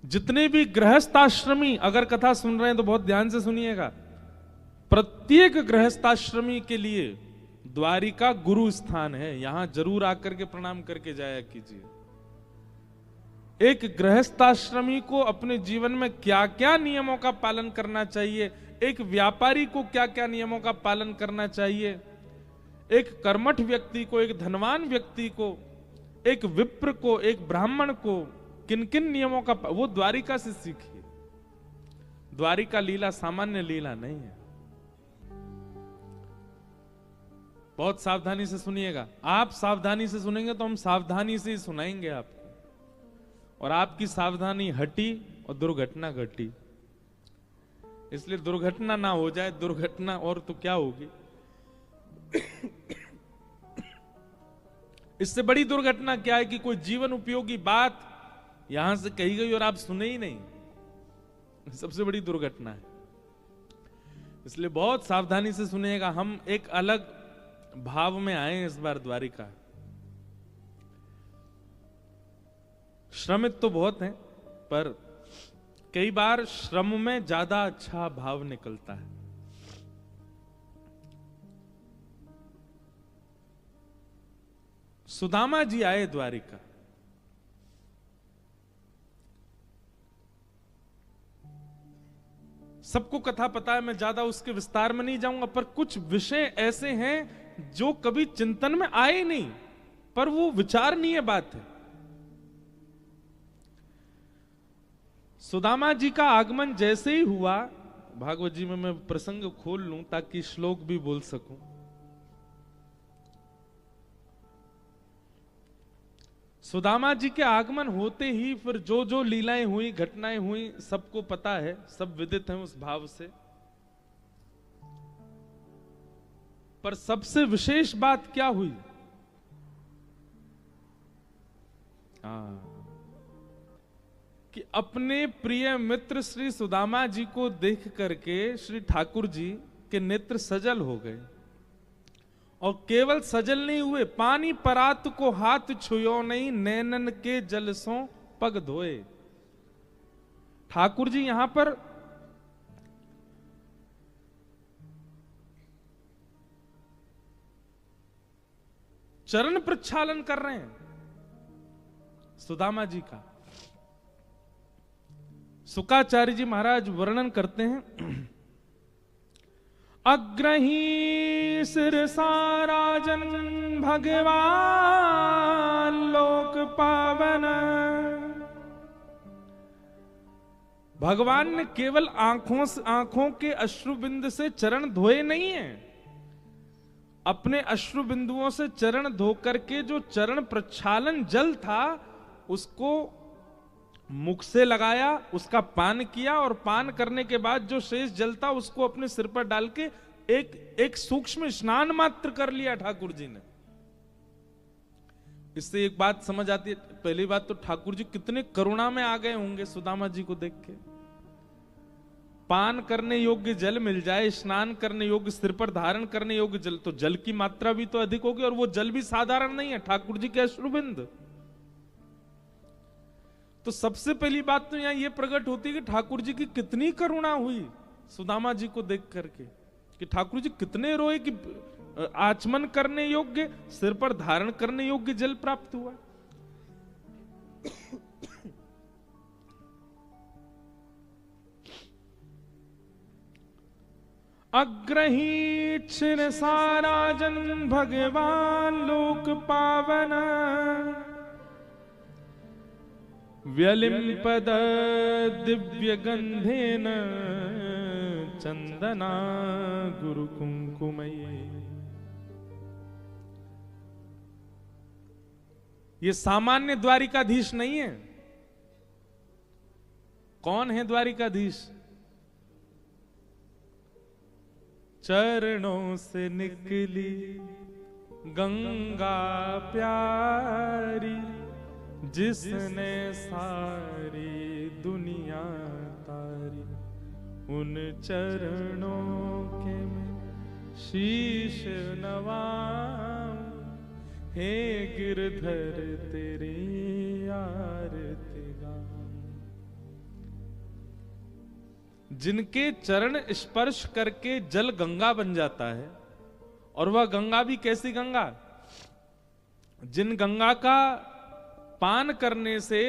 जितने भी गृहस्थाश्रमी अगर कथा सुन रहे हैं तो बहुत ध्यान से सुनिएगा। प्रत्येक गृहस्थाश्रमी के लिए द्वारिका गुरु स्थान है, यहां जरूर आकर के प्रणाम करके जाया कीजिए। एक गृहस्थाश्रमी को अपने जीवन में क्या क्या नियमों का पालन करना चाहिए, एक व्यापारी को क्या क्या नियमों का पालन करना चाहिए, एक कर्मठ व्यक्ति को, एक धनवान व्यक्ति को, एक विप्र को, एक ब्राह्मण को किन किन नियमों का, वो द्वारिका से सीखिए। द्वारिका लीला सामान्य लीला नहीं है। बहुत सावधानी से सुनिएगा। आप सावधानी से सुनेंगे तो हम सावधानी से ही सुनाएंगे आपको, और आपकी सावधानी हटी और दुर्घटना घटी। इसलिए दुर्घटना ना हो जाए, दुर्घटना और तो क्या होगी। इससे बड़ी दुर्घटना क्या है कि कोई जीवन उपयोगी बात यहां से कही गई और आप सुने ही नहीं, सबसे बड़ी दुर्घटना है। इसलिए बहुत सावधानी से सुनिएगा। हम एक अलग भाव में आए इस बार द्वारिका। श्रमित तो बहुत हैं, पर कई बार श्रम में ज्यादा अच्छा भाव निकलता है। सुदामा जी आए द्वारिका। सबको कथा पता है, मैं ज्यादा उसके विस्तार में नहीं जाऊंगा, पर कुछ विषय ऐसे हैं जो कभी चिंतन में आए नहीं, पर वो विचारणीय बात है। सुदामा जी का आगमन जैसे ही हुआ, भागवत जी में मैं प्रसंग खोल लूं ताकि श्लोक भी बोल सकूं। सुदामा जी के आगमन होते ही फिर जो जो लीलाएं हुई, घटनाएं हुई, सबको पता है, सब विदित हैं उस भाव से। पर सबसे विशेष बात क्या हुई? कि अपने प्रिय मित्र श्री सुदामा जी को देख करके श्री ठाकुर जी के नेत्र सजल हो गए। और केवल सजल नहीं हुए, पानी परात को हाथ छुयो नहीं, नैनन के जल सो पग धोए। ठाकुर जी यहां पर चरण प्रक्षालन कर रहे हैं सुदामा जी का। शुकाचार्य जी महाराज वर्णन करते हैं, अग्रही सिरसा राजन भगवान लोक पावन। भगवान ने केवल आंखों के अश्रुबिंद से चरण धोए नहीं है, अपने अश्रु बिंदुओं से चरण धो करके जो चरण प्रक्षालन जल था उसको मुख से लगाया, उसका पान किया, और पान करने के बाद जो शेष जल था उसको अपने सिर पर डाल के एक सूक्ष्म स्नान मात्र कर लिया ठाकुर जी ने। इससे एक बात समझ आती है। पहली बात तो ठाकुर जी कितने करुणा में आ गए होंगे सुदामा जी को देख के। पान करने योग्य जल मिल जाए, स्नान करने योग्य, सिर पर धारण करने योग्य जल, तो जल की मात्रा भी तो अधिक होगी, और वो जल भी साधारण नहीं है, ठाकुर जी के अश्रुबिंद। तो सबसे पहली बात तो यहां ये प्रकट होती है कि ठाकुर जी की कितनी करुणा हुई सुदामा जी को देख करके, कि ठाकुर जी कितने रोए कि आचमन करने योग्य, सिर पर धारण करने योग्य जल प्राप्त हुआ। अग्रही छिरसा राजन भगवान लोक पावन। व्यलिम्पद दिव्य गंधेन चंदना गुरु कुंकुमयी। ये सामान्य द्वारिकाधीश नहीं है। कौन है द्वारिकाधीश? चरणों से निकली गंगा प्यारी, जिसने सारी दुनिया तारी। उन चरणों के में शीश नवाऊं, हे गिरधर तेरी आरती गाऊं। जिनके चरण स्पर्श करके जल गंगा बन जाता है, और वह गंगा भी कैसी गंगा, जिन गंगा का पान करने से,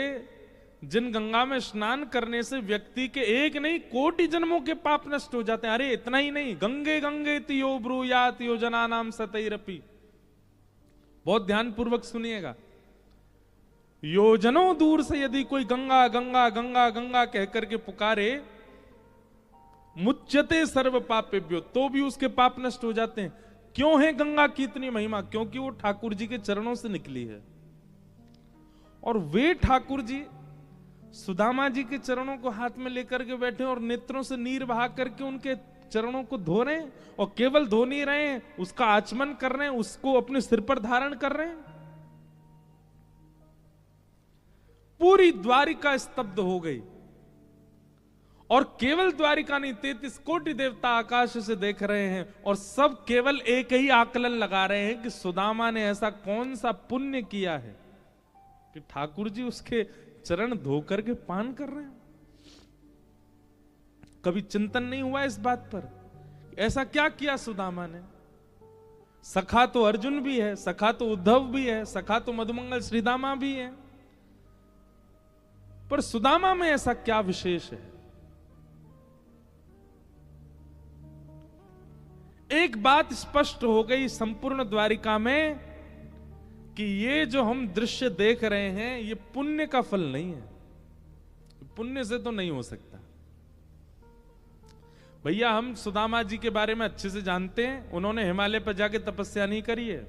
जिन गंगा में स्नान करने से व्यक्ति के एक नहीं कोटि जन्मों के पाप नष्ट हो जाते हैं। अरे इतना ही नहीं, गंगे गंगे तियो ब्रूयात योजना नाम सतैरपि। बहुत ध्यान पूर्वक सुनिएगा। योजनों दूर से यदि कोई गंगा गंगा गंगा गंगा कहकर के पुकारे, मुच्यते सर्व पापेभ्यो, तो भी उसके पाप नष्ट हो जाते हैं। क्यों है गंगा की इतनी महिमा? क्योंकि वो ठाकुर जी के चरणों से निकली है। और वे ठाकुर जी सुदामा जी के चरणों को हाथ में लेकर के बैठे और नेत्रों से नीर बहा करके उनके चरणों को धो रहे हैं, और केवल धो नहीं रहे हैं, उसका आचमन कर रहे हैं, उसको अपने सिर पर धारण कर रहे हैं। पूरी द्वारिका स्तब्ध हो गई, और केवल द्वारिका नहीं, 33 कोटि देवता आकाश से देख रहे हैं, और सब केवल एक ही आकलन लगा रहे हैं कि सुदामा ने ऐसा कौन सा पुण्य किया है कि ठाकुर जी उसके चरण धो करके पान कर रहे हैं। कभी चिंतन नहीं हुआ इस बात पर, ऐसा क्या किया सुदामा ने? सखा तो अर्जुन भी है, सखा तो उद्धव भी है, सखा तो मधुमंगल श्रीदामा भी है, पर सुदामा में ऐसा क्या विशेष है? एक बात स्पष्ट हो गई संपूर्ण द्वारिका में कि ये जो हम दृश्य देख रहे हैं ये पुण्य का फल नहीं है, पुण्य से तो नहीं हो सकता। भैया हम सुदामा जी के बारे में अच्छे से जानते हैं, उन्होंने हिमालय पर जाके तपस्या नहीं करी है।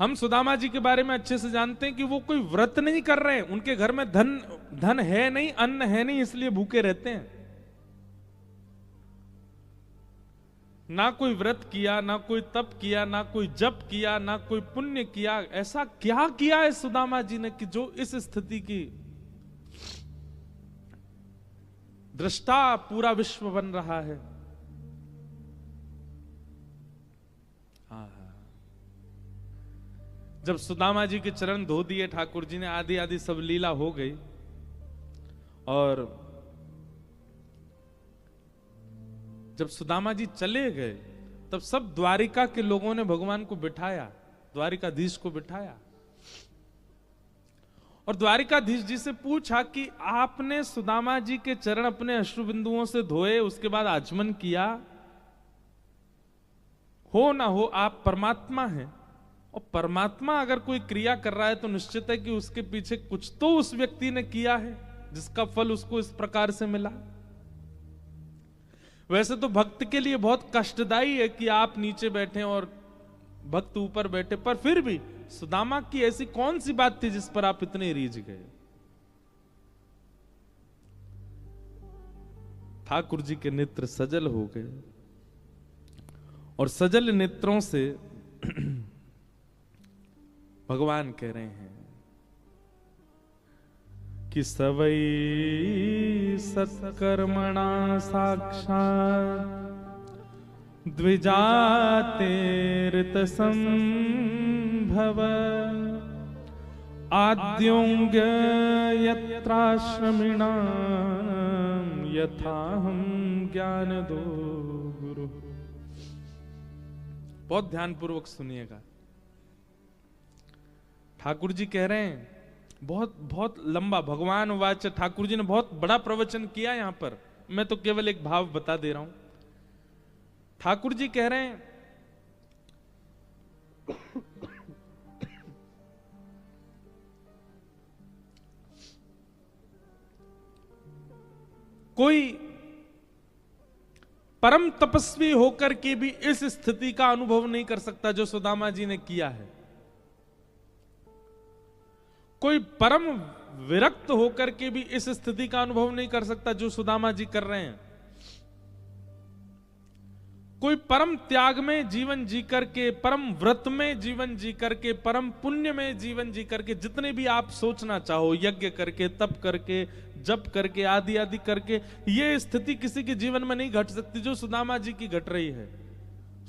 हम सुदामा जी के बारे में अच्छे से जानते हैं कि वो कोई व्रत नहीं कर रहे हैं, उनके घर में धन है नहीं, अन्न है नहीं, इसलिए भूखे रहते हैं। ना कोई व्रत किया, ना कोई तप किया, ना कोई जप किया, ना कोई पुण्य किया। ऐसा क्या किया है सुदामा जी ने कि जो इस स्थिति की दृष्टा पूरा विश्व बन रहा है? जब सुदामा जी के चरण धो दिए ठाकुर जी ने, आदि आदि सब लीला हो गई, और जब सुदामा जी चले गए तब सब द्वारिका के लोगों ने भगवान को बिठाया, द्वारिकाधीश को बिठाया, और द्वारिकाधीश जी से पूछा कि आपने सुदामा जी के चरण अपने अश्रु बिंदुओं से धोए, उसके बाद आचमन किया, हो ना हो आप परमात्मा हैं, और परमात्मा अगर कोई क्रिया कर रहा है तो निश्चित है कि उसके पीछे कुछ तो उस व्यक्ति ने किया है जिसका फल उसको इस प्रकार से मिला। वैसे तो भक्त के लिए बहुत कष्टदायी है कि आप नीचे बैठे और भक्त ऊपर बैठे, पर फिर भी सुदामा की ऐसी कौन सी बात थी जिस पर आप इतने रीझ गए? ठाकुर जी के नेत्र सजल हो गए, और सजल नेत्रों से भगवान कह रहे हैं कि सवई सत्कर्मणा साक्षात् द्विजातेरित संभव आद्योंग यत्राश्रमिणां यथाहं ज्ञान दो गुरु। बहुत ध्यान पूर्वक सुनिएगा। ठाकुर जी कह रहे हैं, बहुत बहुत लंबा भगवान वाच, ठाकुर जी ने बहुत बड़ा प्रवचन किया यहां पर, मैं तो केवल एक भाव बता दे रहा हूं। ठाकुर जी कह रहे हैं कोई परम तपस्वी होकर के भी इस स्थिति का अनुभव नहीं कर सकता जो सुदामा जी ने किया है। कोई परम विरक्त होकर के भी इस स्थिति का अनुभव नहीं कर सकता जो सुदामा जी कर रहे हैं। कोई परम त्याग में जीवन जी करके, परम व्रत में जीवन जी करके, परम पुण्य में जीवन जी करके, जितने भी आप सोचना चाहो, यज्ञ करके, तप करके, जप करके, आदि आदि करके, ये स्थिति किसी के जीवन में नहीं घट सकती जो सुदामा जी की घट रही है।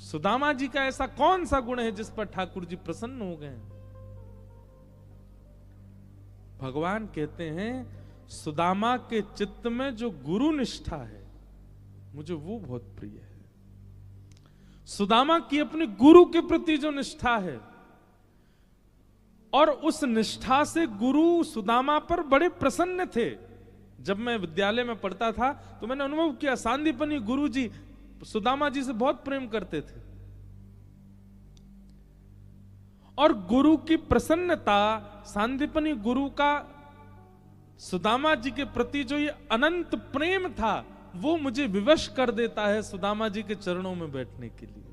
सुदामा जी का ऐसा कौन सा गुण है जिस पर ठाकुर जी प्रसन्न हो गए? भगवान कहते हैं सुदामा के चित्त में जो गुरु निष्ठा है मुझे वो बहुत प्रिय है। सुदामा की अपने गुरु के प्रति जो निष्ठा है, और उस निष्ठा से गुरु सुदामा पर बड़े प्रसन्न थे। जब मैं विद्यालय में पढ़ता था तो मैंने अनुभव किया, सांदीपनी गुरु जी सुदामा जी से बहुत प्रेम करते थे, और गुरु की प्रसन्नता, सांदीपनी गुरु का सुदामा जी के प्रति जो ये अनंत प्रेम था, वो मुझे विवश कर देता है सुदामा जी के चरणों में बैठने के लिए।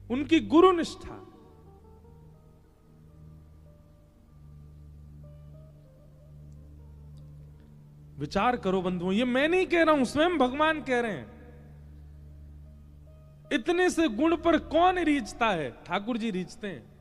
उनकी गुरु निष्ठा, विचार करो बंधुओं, ये मैं नहीं कह रहा हूं, स्वयं भगवान कह रहे हैं। इतने से गुण पर कौन रीझता है? ठाकुर जी रीझते हैं।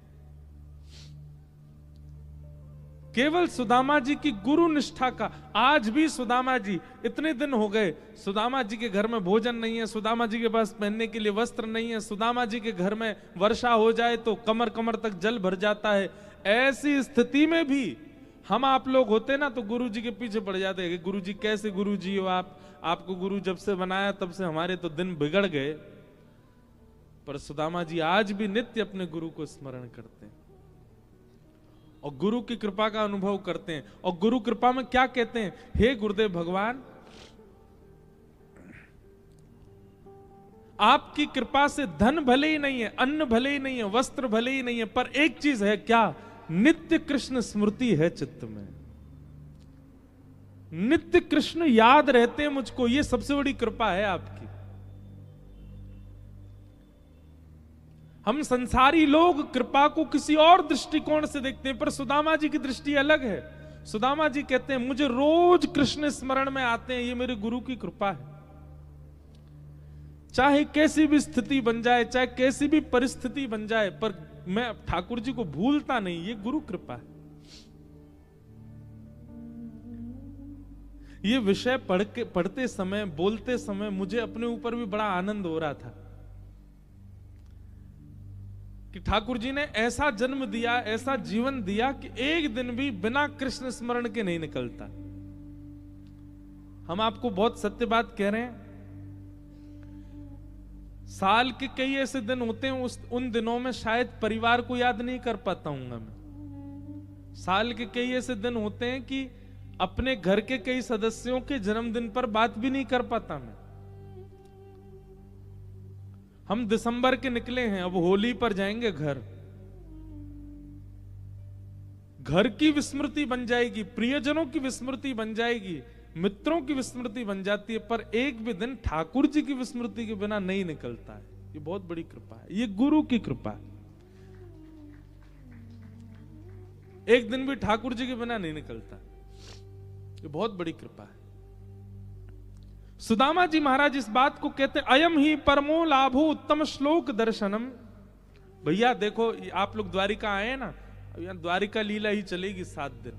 केवल सुदामा जी की गुरु निष्ठा का। आज भी सुदामा जी, इतने दिन हो गए, सुदामा जी के घर में भोजन नहीं है, सुदामा जी के पास पहनने के लिए वस्त्र नहीं है, सुदामा जी के घर में वर्षा हो जाए तो कमर कमर तक जल भर जाता है। ऐसी स्थिति में भी हम आप लोग होते ना तो गुरु जी के पीछे पड़ जाते हैं कि गुरु जी कैसे गुरु जी हो आप, आपको गुरु जब से बनाया तब से हमारे तो दिन बिगड़ गए। पर सुदामा जी आज भी नित्य अपने गुरु को स्मरण करते हैं और गुरु की कृपा का अनुभव करते हैं। और गुरु कृपा में क्या कहते हैं? हे गुरुदेव भगवान, आपकी कृपा से धन भले ही नहीं है, अन्न भले ही नहीं है, वस्त्र भले ही नहीं है, पर एक चीज है, क्या? नित्य कृष्ण स्मृति है चित्त में। नित्य कृष्ण याद रहते हैं मुझको, ये सबसे बड़ी कृपा है आपकी। हम संसारी लोग कृपा को किसी और दृष्टिकोण से देखते हैं, पर सुदामा जी की दृष्टि अलग है। सुदामा जी कहते हैं मुझे रोज कृष्ण स्मरण में आते हैं, ये मेरे गुरु की कृपा है। चाहे कैसी भी स्थिति बन जाए, चाहे कैसी भी परिस्थिति बन जाए, पर मैं ठाकुर जी को भूलता नहीं, ये गुरु कृपा है। ये विषय पढ़ते समय, बोलते समय मुझे अपने ऊपर भी बड़ा आनंद हो रहा था कि ठाकुर जी ने ऐसा जन्म दिया, ऐसा जीवन दिया कि एक दिन भी बिना कृष्ण स्मरण के नहीं निकलता। हम आपको बहुत सत्य बात कह रहे हैं। साल के कई ऐसे दिन होते हैं, उन दिनों में शायद परिवार को याद नहीं कर पाता हूं मैं। साल के कई ऐसे दिन होते हैं कि अपने घर के कई सदस्यों के जन्मदिन पर बात भी नहीं कर पाता मैं। हम दिसंबर के निकले हैं, अब होली पर जाएंगे घर। घर की विस्मृति बन जाएगी, प्रियजनों की विस्मृति बन जाएगी, मित्रों की विस्मृति बन जाती है, पर एक भी दिन ठाकुर जी की विस्मृति के बिना नहीं निकलता है। ये बहुत बड़ी कृपा है, ये गुरु की कृपा है। एक दिन भी ठाकुर जी के बिना नहीं निकलता, ये बहुत बड़ी कृपा है। सुदामा जी महाराज इस बात को कहते हैं, अयम ही परमो लाभो उत्तम श्लोक दर्शनम। भैया देखो, आप लोग द्वारिका आए ना, यहाँ द्वारिका लीला ही चलेगी 7 दिन।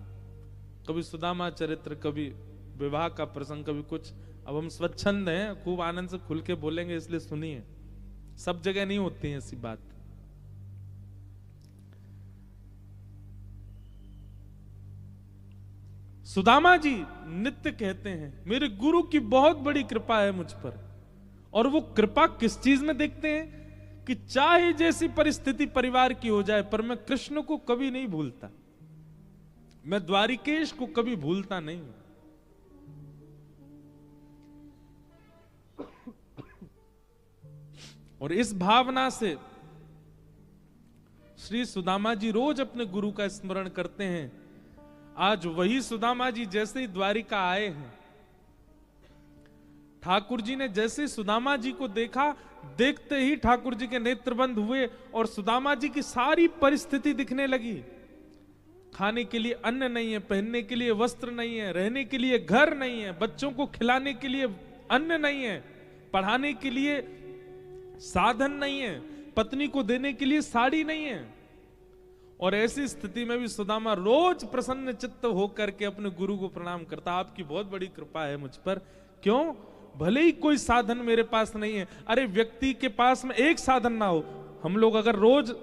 कभी सुदामा चरित्र, कभी विवाह का प्रसंग, कभी कुछ। अब हम स्वच्छंद हैं, खूब आनंद से खुल के बोलेंगे, इसलिए सुनिए। सब जगह नहीं होती है ऐसी बात। सुदामा जी नित्य कहते हैं मेरे गुरु की बहुत बड़ी कृपा है मुझ पर। और वो कृपा किस चीज में देखते हैं कि चाहे जैसी परिस्थिति परिवार की हो जाए, पर मैं कृष्ण को कभी नहीं भूलता, मैं द्वारिकेश को कभी भूलता नहीं। और इस भावना से श्री सुदामा जी रोज अपने गुरु का स्मरण करते हैं। आज वही सुदामा जी जैसे ही द्वारिका आए हैं, ठाकुर जी ने जैसे सुदामा जी को देखा, देखते ही ठाकुर जी के नेत्र बंद हुए और सुदामा जी की सारी परिस्थिति दिखने लगी। खाने के लिए अन्न नहीं है, पहनने के लिए वस्त्र नहीं है, रहने के लिए घर नहीं है, बच्चों को खिलाने के लिए अन्न नहीं है, पढ़ाने के लिए साधन नहीं है, पत्नी को देने के लिए साड़ी नहीं है। और ऐसी स्थिति में भी सुदामा रोज प्रसन्न चित्त होकर के अपने गुरु को प्रणाम करता। आपकी बहुत बड़ी कृपा है मुझ पर। क्यों? भले ही कोई साधन मेरे पास नहीं है। अरे व्यक्ति के पास में एक साधन ना हो, हम लोग अगर रोज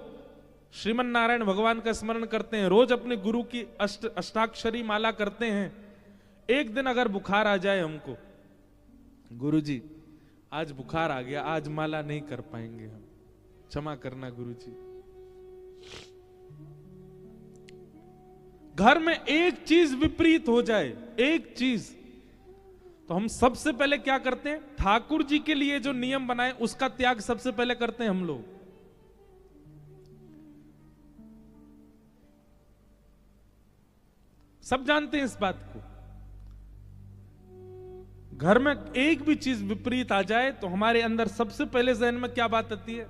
श्रीमन नारायण भगवान का स्मरण करते हैं, रोज अपने गुरु की अष्टाक्षरी माला करते हैं। एक दिन अगर बुखार आ जाए हमको, गुरु जी आज बुखार आ गया, आज माला नहीं कर पाएंगे हम, क्षमा करना गुरु जी। घर में एक चीज विपरीत हो जाए, एक चीज, तो हम सबसे पहले क्या करते हैं? ठाकुर जी के लिए जो नियम बनाए उसका त्याग सबसे पहले करते हैं हम लोग। सब जानते हैं इस बात को। घर में एक भी चीज विपरीत आ जाए तो हमारे अंदर सबसे पहले जहन में क्या बात आती है?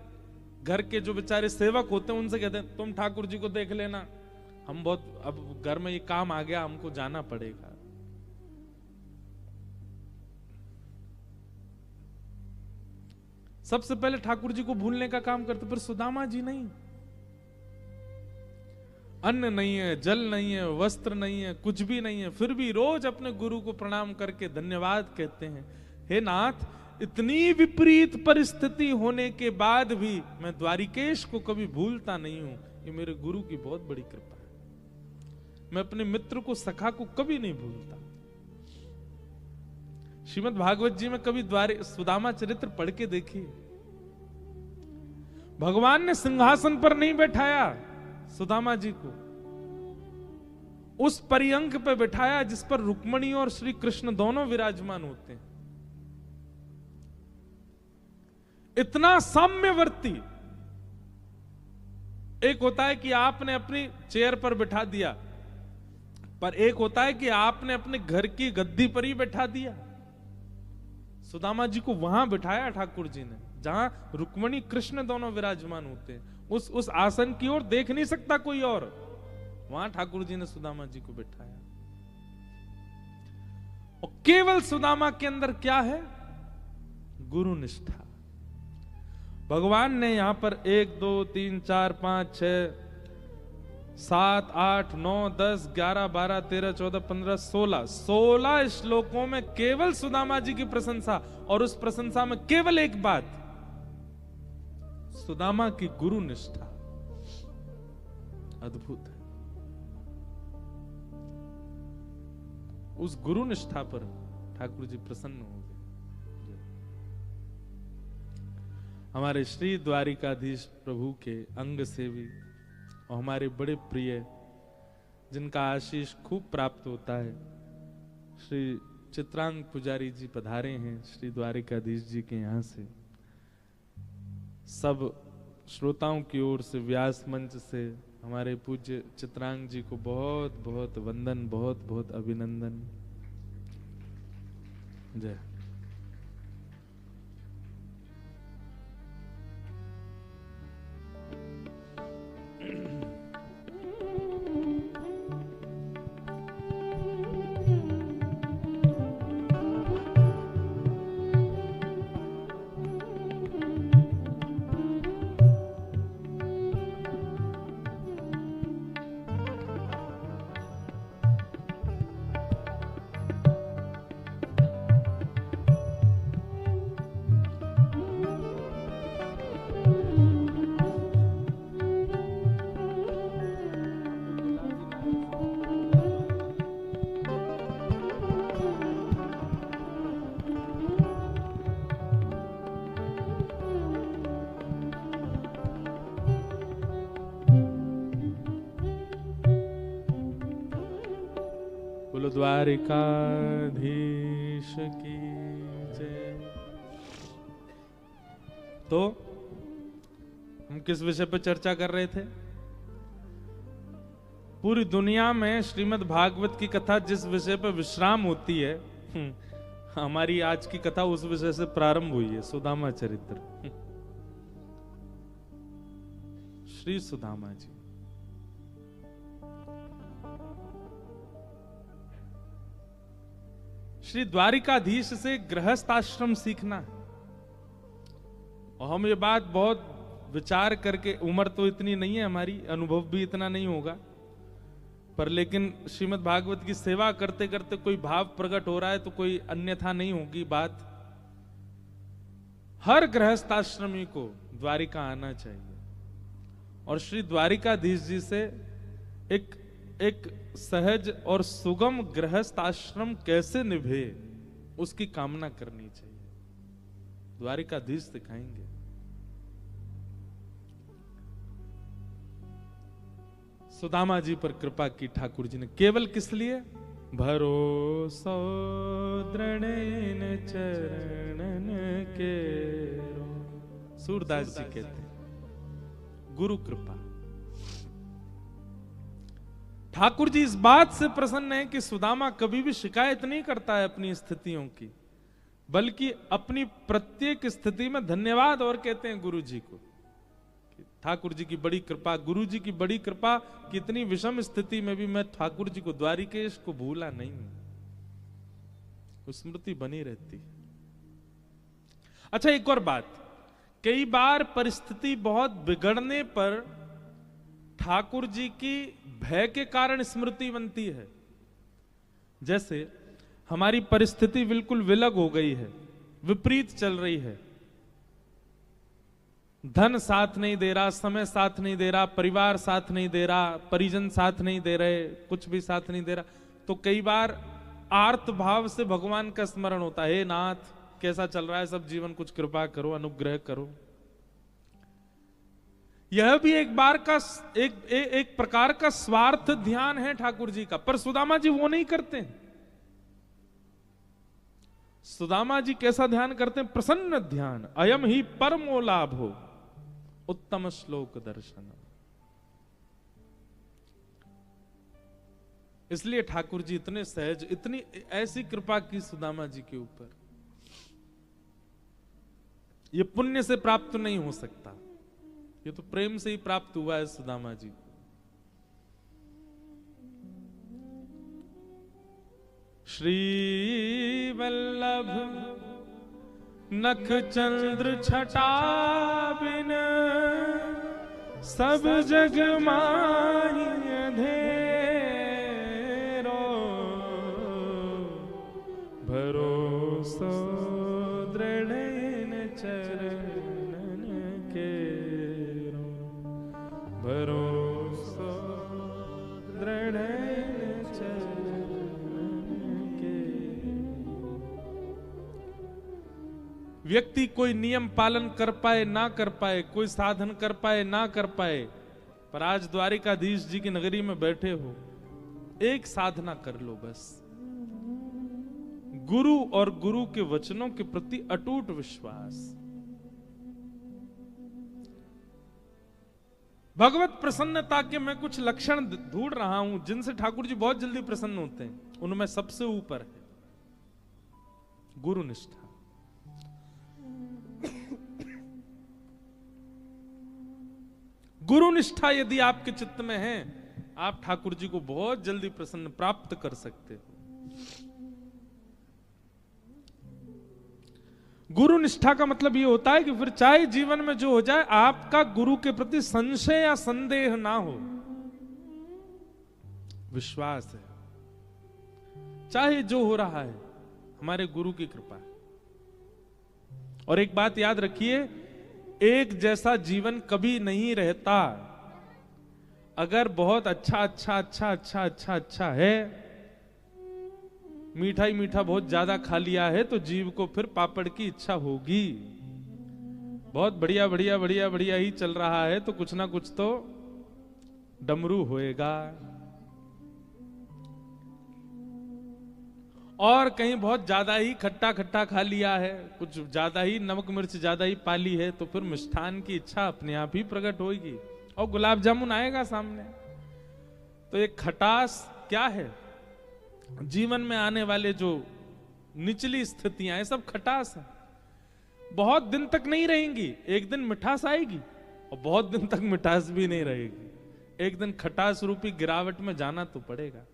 घर के जो बेचारे सेवक होते हैं उनसे कहते हैं तुम ठाकुर जी को देख लेना, हम बहुत, अब घर में ये काम आ गया, हमको जाना पड़ेगा। सबसे पहले ठाकुर जी को भूलने का काम करते। पर सुदामा जी नहीं, अन्न नहीं है, जल नहीं है, वस्त्र नहीं है, कुछ भी नहीं है, फिर भी रोज अपने गुरु को प्रणाम करके धन्यवाद कहते हैं। हे नाथ, इतनी विपरीत परिस्थिति होने के बाद भी मैं द्वारिकेश को कभी भूलता नहीं हूं। ये मेरे गुरु की बहुत बड़ी कृपा है। मैं अपने मित्र को, सखा को कभी नहीं भूलता। श्रीमद् भागवत जी में कभी सुदामा चरित्र पढ़ के देखिए। भगवान ने सिंहासन पर नहीं बैठाया सुदामा जी को, उस पर्यंक पे बैठाया जिस पर रुक्मणी और श्री कृष्ण दोनों विराजमान होते हैं। इतना साम्यवर्ती। एक होता है कि आपने अपनी चेयर पर बैठा दिया, पर एक होता है कि आपने अपने घर की गद्दी पर ही बैठा दिया। सुदामा जी को वहां बिठाया ठाकुर जी ने जहां रुक्मणी कृष्ण दोनों विराजमान होते हैं। उस आसन की ओर देख नहीं सकता कोई और, वहां ठाकुर जी ने सुदामा जी को बिठाया। और केवल सुदामा के अंदर क्या है? गुरु निष्ठा। भगवान ने यहां पर 1 2 3 4 5 6 7 8 9 10 11 12 13 14 15 16 श्लोकों में केवल सुदामा जी की प्रशंसा, और उस प्रशंसा में केवल एक बात, सुदामा की गुरु निष्ठा। अद्भुत है। उस गुरु निष्ठा पर ठाकुर जी प्रसन्न हो गए। हमारे श्री द्वारिकाधीश प्रभु के अंग सेवी और हमारे बड़े प्रिय, जिनका आशीष खूब प्राप्त होता है, श्री चित्रांग पुजारी जी पधारे हैं श्री द्वारिकाधीश जी के यहाँ से। सब श्रोताओं की ओर से, व्यास मंच से हमारे पूज्य चित्रांग जी को बहुत बहुत वंदन, बहुत बहुत अभिनंदन। जय। द्वारिकाधीश की जय। तो हम किस विषय पर चर्चा कर रहे थे? पूरी दुनिया में श्रीमद् भागवत की कथा जिस विषय पर विश्राम होती है, हमारी आज की कथा उस विषय से प्रारंभ हुई है, सुदामा चरित्र। श्री सुदामा जी। श्री द्वारिकाधीश से गृहस्थ आश्रम सीखना। और हम ये बात बहुत विचार करके, उम्र तो इतनी नहीं है हमारी, अनुभव भी इतना नहीं होगा, पर लेकिन श्रीमद् भागवत की सेवा करते करते कोई भाव प्रकट हो रहा है तो कोई अन्यथा नहीं होगी बात। हर गृहस्थ आश्रमी को द्वारिका आना चाहिए। और श्री द्वारिकाधीश जी से एक सहज और सुगम गृहस्थ आश्रम कैसे निभे, उसकी कामना करनी चाहिए। द्वारिकाधीश सिखाएंगे। सुदामा जी पर कृपा की ठाकुर जी ने, केवल किस लिए? भरोसो दृढ़ चरणन के, सूरदास जी कहते हैं, गुरु कृपा। ठाकुर जी इस बात से प्रसन्न है कि सुदामा कभी भी शिकायत नहीं करता है अपनी स्थितियों की, बल्कि अपनी प्रत्येक स्थिति में धन्यवाद और कहते हैं गुरु जी को। ठाकुर जी की बड़ी कृपा, गुरु जी की बड़ी कृपा, कितनी विषम स्थिति में भी मैं ठाकुर जी को, द्वारिकेश को भूला नहीं, स्मृति बनी रहती है। अच्छा, एक और बात, कई बार परिस्थिति बहुत बिगड़ने पर ठाकुर जी की भय के कारण स्मृति बनती है। जैसे हमारी परिस्थिति बिल्कुल विलग हो गई है, विपरीत चल रही है, धन साथ नहीं दे रहा, समय साथ नहीं दे रहा, परिवार साथ नहीं दे रहा, परिजन साथ नहीं दे रहे, कुछ भी साथ नहीं दे रहा, तो कई बार आर्त भाव से भगवान का स्मरण होता है, हे नाथ कैसा चल रहा है सब जीवन, कुछ कृपा करो, अनुग्रह करो। यह भी एक प्रकार का स्वार्थ ध्यान है ठाकुर जी का, पर सुदामा जी वो नहीं करते। सुदामा जी कैसा ध्यान करते हैं? प्रसन्न ध्यान। अयम ही परमो लाभो उत्तम श्लोक दर्शन। इसलिए ठाकुर जी इतने सहज, इतनी ऐसी कृपा की सुदामा जी के ऊपर। ये पुण्य से प्राप्त नहीं हो सकता, ये तो प्रेम से ही प्राप्त हुआ है सुदामा जी को। श्री वल्लभ नख चंद्र छटा बिन सब जग माहि अंधेरो, भरोसो दृढ़ चरणन केरो, भरोसो दृढ़ व्यक्ति कोई नियम पालन कर पाए ना कर पाए, कोई साधन कर पाए ना कर पाए, पर आज द्वारिकाधीश जी की नगरी में बैठे हो, एक साधना कर लो बस, गुरु और गुरु के वचनों के प्रति अटूट विश्वास। भगवत प्रसन्नता के मैं कुछ लक्षण ढूंढ रहा हूं जिनसे ठाकुर जी बहुत जल्दी प्रसन्न होते हैं। उनमें सबसे ऊपर है गुरु निष्ठा। गुरु निष्ठा यदि आपके चित्त में है, आप ठाकुर जी को बहुत जल्दी प्रसन्न प्राप्त कर सकते हो। गुरु निष्ठा का मतलब यह होता है कि फिर चाहे जीवन में जो हो जाए, आपका गुरु के प्रति संशय या संदेह ना हो, विश्वास है, चाहे जो हो रहा है हमारे गुरु की कृपा है। और एक बात याद रखिए, एक जैसा जीवन कभी नहीं रहता। अगर बहुत अच्छा है, मीठा बहुत ज्यादा खा लिया है, तो जीव को फिर पापड़ की इच्छा होगी। बहुत बढ़िया ही चल रहा है, तो कुछ ना कुछ तो डमरू होएगा। और कहीं बहुत ज्यादा ही खट्टा खा लिया है, कुछ ज्यादा ही नमक मिर्च ज्यादा ही पाली है, तो फिर मिष्ठान की इच्छा अपने आप ही प्रकट होगी और गुलाब जामुन आएगा सामने। तो ये खटास क्या है? जीवन में आने वाले जो निचली स्थितियां हैं, सब खटास है। बहुत दिन तक नहीं रहेंगी, एक दिन मिठास आएगी, और बहुत दिन तक मिठास भी नहीं रहेगी। एक दिन खटास रूपी गिरावट में जाना तो पड़ेगा।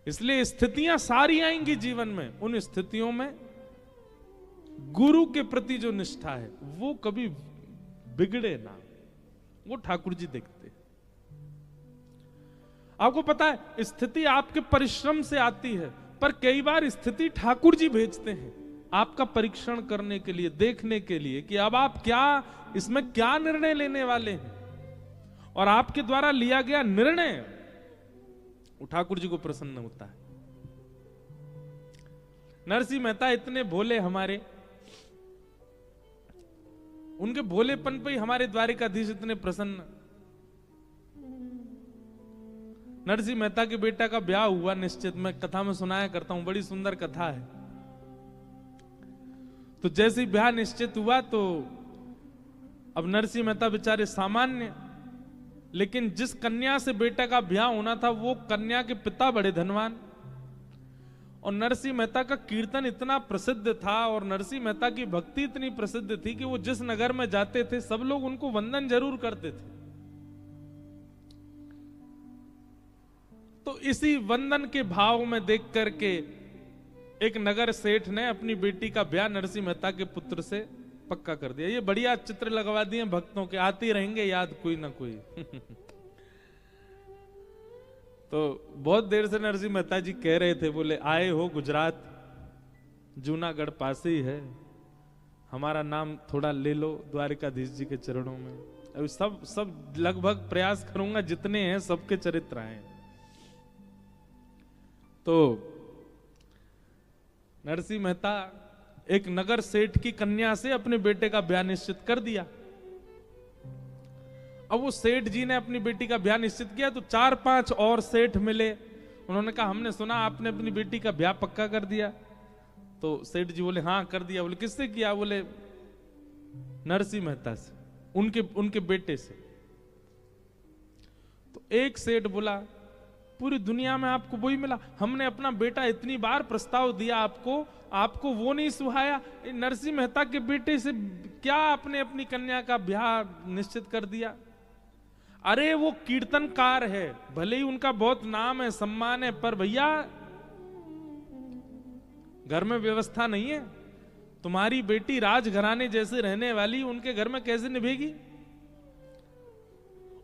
इसलिए स्थितियां सारी आएंगी जीवन में, उन स्थितियों में गुरु के प्रति जो निष्ठा है वो कभी बिगड़े ना, वो ठाकुर जी देखते हैं। आपको पता है, स्थिति आपके परिश्रम से आती है, पर कई बार स्थिति ठाकुर जी भेजते हैं। आपका परीक्षण करने के लिए, देखने के लिए कि अब आप क्या इसमें क्या निर्णय लेने वाले हैं, और आपके द्वारा लिया गया निर्णय वो ठाकुर जी को प्रसन्न होता है। नरसिंह मेहता इतने भोले हमारे, उनके भोलेपन पे ही हमारे द्वारिकाधीश इतने प्रसन्न। नरसिंह मेहता के बेटा का ब्याह हुआ निश्चित, मैं कथा में सुनाया करता हूं, बड़ी सुंदर कथा है। तो जैसे ही ब्याह निश्चित हुआ तो अब नरसिंह मेहता बेचारे सामान्य, लेकिन जिस कन्या से बेटा का ब्याह होना था वो कन्या के पिता बड़े धनवान, और नरसिंह मेहता का कीर्तन इतना प्रसिद्ध था और नरसिंह मेहता की भक्ति इतनी प्रसिद्ध थी कि वो जिस नगर में जाते थे सब लोग उनको वंदन जरूर करते थे। तो इसी वंदन के भाव में देख करके एक नगर सेठ ने अपनी बेटी का ब्याह नरसिंह मेहता के पुत्र से पक्का कर दिया। ये बढ़िया चित्र लगवा दिए भक्तों के, आते रहेंगे याद कोई ना कोई। तो बहुत देर से नरसिंह मेहता जी कह रहे थे, बोले आए हो गुजरात, जूनागढ़ पास ही है, हमारा नाम थोड़ा ले लो द्वारिकाधीश जी के चरणों में। अभी सब लगभग प्रयास करूंगा जितने हैं सबके चरित्र आए। तो नरसिंह मेहता एक नगर सेठ की कन्या से अपने बेटे का ब्याह निश्चित कर दिया। अब वो सेठ जी ने अपनी बेटी का ब्याह निश्चित किया तो 4-5 और सेठ मिले, उन्होंने कहा हमने सुना आपने अपनी बेटी का ब्याह पक्का कर दिया। तो सेठ जी बोले हाँ कर दिया। बोले किससे किया? बोले नरसिंह मेहता से, उनके बेटे से। तो एक सेठ बोला पूरी दुनिया में आपको वही मिला, हमने अपना बेटा इतनी बार प्रस्ताव दिया आपको वो नहीं सुहाया, नरसिंह मेहता के बेटे से क्या आपने अपनी कन्या का ब्याह निश्चित कर दिया? अरे वो कीर्तनकार है, भले ही उनका बहुत नाम है सम्मान है, पर भैया घर में व्यवस्था नहीं है। तुम्हारी बेटी राजघराने जैसे रहने वाली, उनके घर में कैसे निभेगी?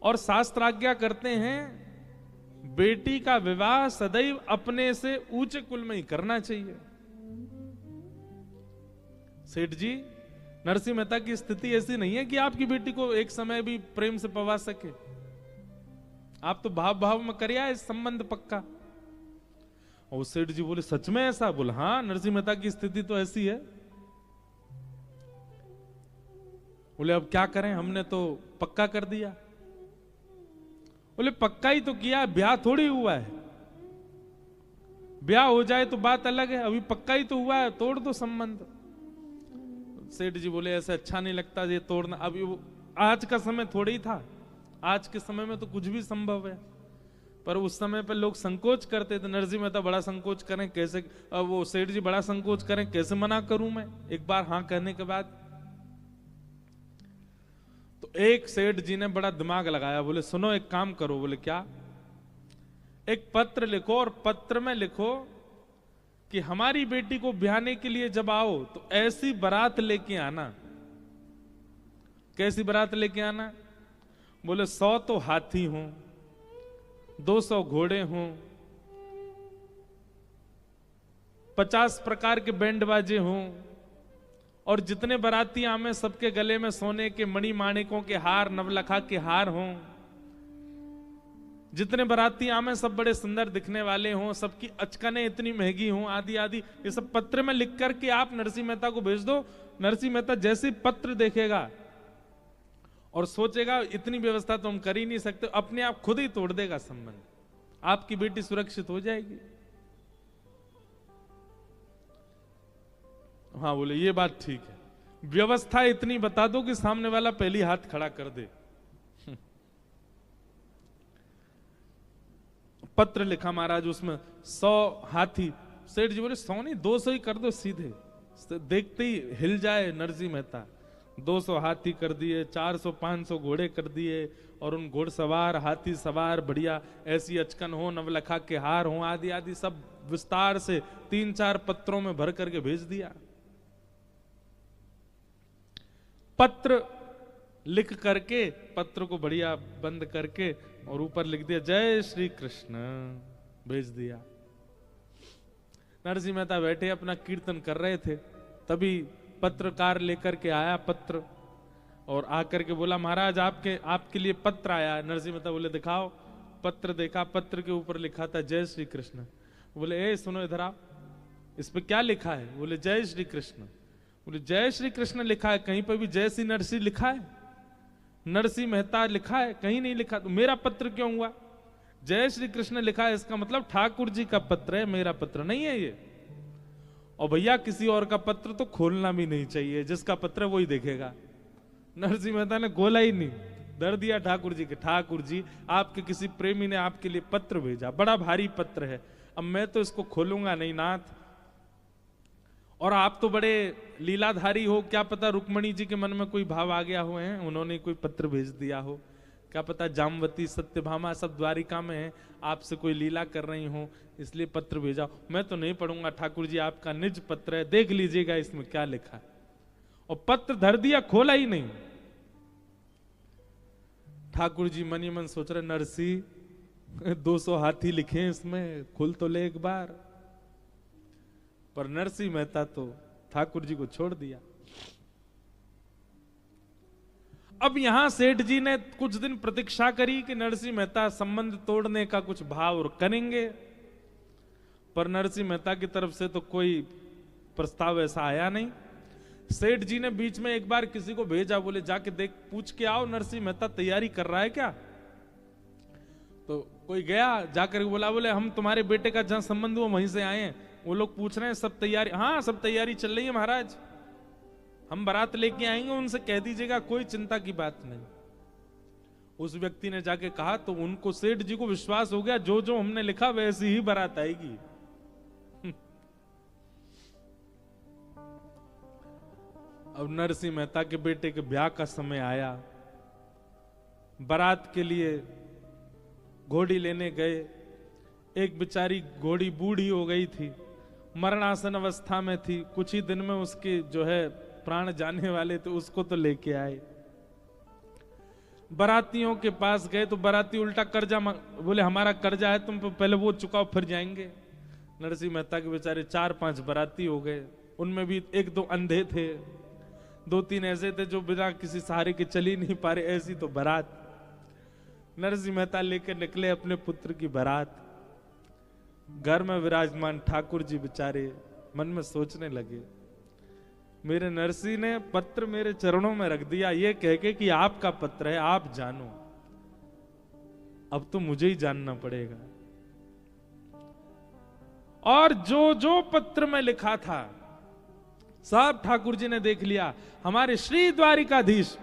और शास्त्र आज्ञा करते हैं बेटी का विवाह सदैव अपने से ऊंचे कुल में ही करना चाहिए। सेठ जी, नरसिंह मेहता की स्थिति ऐसी नहीं है कि आपकी बेटी को एक समय भी प्रेम से पवा सके। आप तो भाव में करिए इस संबंध पक्का। और सेठ जी बोले सच में ऐसा? बोले हाँ, नरसिंह मेहता की स्थिति तो ऐसी है। बोले अब क्या करें, हमने तो पक्का कर दिया। बोले पक्का ही तो किया, ब्याह थोड़ी हुआ है। ब्याह हो जाए तो बात अलग है, अभी पक्का ही तो हुआ है, तोड़ दो संबंध। सेठ जी बोले ऐसे अच्छा नहीं लगता ये तोड़ना। अभी आज का समय थोड़ी ही था, आज के समय में तो कुछ भी संभव है, पर उस समय पे लोग संकोच करते थे। नरसिंह मेहता बड़ा संकोच करें कैसे, वो सेठ जी बड़ा संकोच करें, कैसे मना करूं मैं एक बार हाँ कहने के बाद। तो एक सेठ जी ने बड़ा दिमाग लगाया, बोले सुनो एक काम करो। बोले क्या? एक पत्र लिखो और पत्र में लिखो कि हमारी बेटी को ब्याहने के लिए जब आओ तो ऐसी बारात लेके आना। कैसी बारात लेके आना? बोले 100 तो हाथी हों, 200 घोड़े हों, 50 प्रकार के बैंड बाजे हों, और जितने बाराती आमे सबके गले में सोने के मणि माणिकों के हार, नवलखा के हार हों। जितने बाराती आमे सब बड़े सुंदर दिखने वाले हों, सबकी अचकने इतनी महंगी हों, आदि आदि। ये सब पत्र में लिख करके आप नरसिंह मेहता को भेज दो। नरसिंह मेहता जैसे पत्र देखेगा और सोचेगा इतनी व्यवस्था तो हम कर ही नहीं सकते, अपने आप खुद ही तोड़ देगा संबंध, आपकी बेटी सुरक्षित हो जाएगी। हाँ बोले ये बात ठीक है, व्यवस्था इतनी बता दो कि सामने वाला पहली हाथ खड़ा कर दे। पत्र लिखा महाराज, उसमें 100 हाथी। सेठ जी बोले 100 नहीं 200 ही कर दो सीधे, देखते ही हिल जाए नरसिंह मेहता। 200 हाथी कर दिए, 400-500 घोड़े कर दिए, और उन घोड़सवार हाथी सवार बढ़िया ऐसी अचकन हो, नवलखा के हार हो, आदि आदि सब विस्तार से 3-4 पत्रों में भर करके भेज दिया। पत्र लिख करके, पत्र को बढ़िया बंद करके और ऊपर लिख दिया जय श्री कृष्ण, भेज दिया। नरसिंह मेहता बैठे अपना कीर्तन कर रहे थे। तभी पत्रकार लेकर के आया पत्र, और आकर के बोला महाराज आपके लिए पत्र आया है। नरसिंह मेहता बोले दिखाओ। पत्र देखा, पत्र के ऊपर लिखा था जय श्री कृष्ण। बोले ए सुनो इधर आप, इस पे क्या लिखा है? बोले जय श्री कृष्ण। बोले जय श्री कृष्ण लिखा है, कहीं पर भी जय श्री नरसिंह लिखा है? नरसिंह मेहता लिखा है? कहीं नहीं लिखा। तो मेरा पत्र क्यों हुआ? जय श्री कृष्ण लिखा है, इसका मतलब ठाकुर जी का पत्र है, मेरा पत्र नहीं है ये। और भैया किसी और का पत्र तो खोलना भी नहीं चाहिए, जिसका पत्र है वही देखेगा। नरसिंह मेहता ने खोला ही नहीं, धर दिया ठाकुर जी के। ठाकुर जी आपके किसी प्रेमी ने आपके लिए पत्र भेजा, बड़ा भारी पत्र है, अब मैं तो इसको खोलूंगा नहीं नाथ। और आप तो बड़े लीलाधारी हो, क्या पता रुक्मणी जी के मन में कोई भाव आ गया हो, है उन्होंने कोई पत्र भेज दिया हो, क्या पता जामवती सत्यभामा सब द्वारिका में है, आपसे कोई लीला कर रही हो इसलिए पत्र भेजा। मैं तो नहीं पढ़ूंगा ठाकुर जी, आपका निज पत्र है, देख लीजिएगा इसमें क्या लिखा है। और पत्र धर दिया, खोला ही नहीं। ठाकुर जी मन ही मन सोच रहे नरसिंह 200 हाथी लिखे इसमें, खुल तो ले एक बार। पर नरसिंह मेहता तो ठाकुर जी को छोड़ दिया। अब यहां सेठ जी ने कुछ दिन प्रतीक्षा करी कि नरसिंह मेहता संबंध तोड़ने का कुछ भाव और करेंगे, पर नरसिंह मेहता की तरफ से तो कोई प्रस्ताव ऐसा आया नहीं। सेठ जी ने बीच में एक बार किसी को भेजा, बोले जाके देख पूछ के आओ नरसिंह मेहता तैयारी कर रहा है क्या। तो कोई गया, जाकर बोला बोले हम तुम्हारे बेटे का जहां संबंध हुआ वहीं से आए हैं, वो लोग पूछ रहे हैं सब तैयारी। हाँ सब तैयारी चल रही है महाराज, हम बारात लेके आएंगे, उनसे कह दीजिएगा, कोई चिंता की बात नहीं। उस व्यक्ति ने जाके कहा तो उनको सेठ जी को विश्वास हो गया, जो जो हमने लिखा वैसी ही बारात आएगी। अब नरसिंह मेहता के बेटे के ब्याह का समय आया, बारात के लिए घोड़ी लेने गए। एक बेचारी घोड़ी बूढ़ी हो गई थी, मरणासन अवस्था में थी, कुछ ही दिन में उसके जो है प्राण जाने वाले थे, उसको तो लेके आए। बारातियों के पास गए तो बाराती उल्टा कर्जा बोले हमारा कर्जा है, तुम पहले वो चुकाओ फिर जाएंगे। नरसिंह मेहता के बेचारे 4-5 बाराती हो गए, उनमें भी 1-2 अंधे थे, 2-3 ऐसे थे जो बिना किसी सहारे के चल ही नहीं पा रहे, ऐसी तो बारात। नरसिंह मेहता लेकर निकले अपने पुत्र की बारात। घर में विराजमान ठाकुर जी बेचारे मन में सोचने लगे, मेरे नरसिंह ने पत्र मेरे चरणों में रख दिया, ये कह के कि आपका पत्र है, आप जानो, अब तो मुझे ही जानना पड़ेगा। और जो जो पत्र में लिखा था सब ठाकुर जी ने देख लिया। हमारे श्री द्वारिकाधीश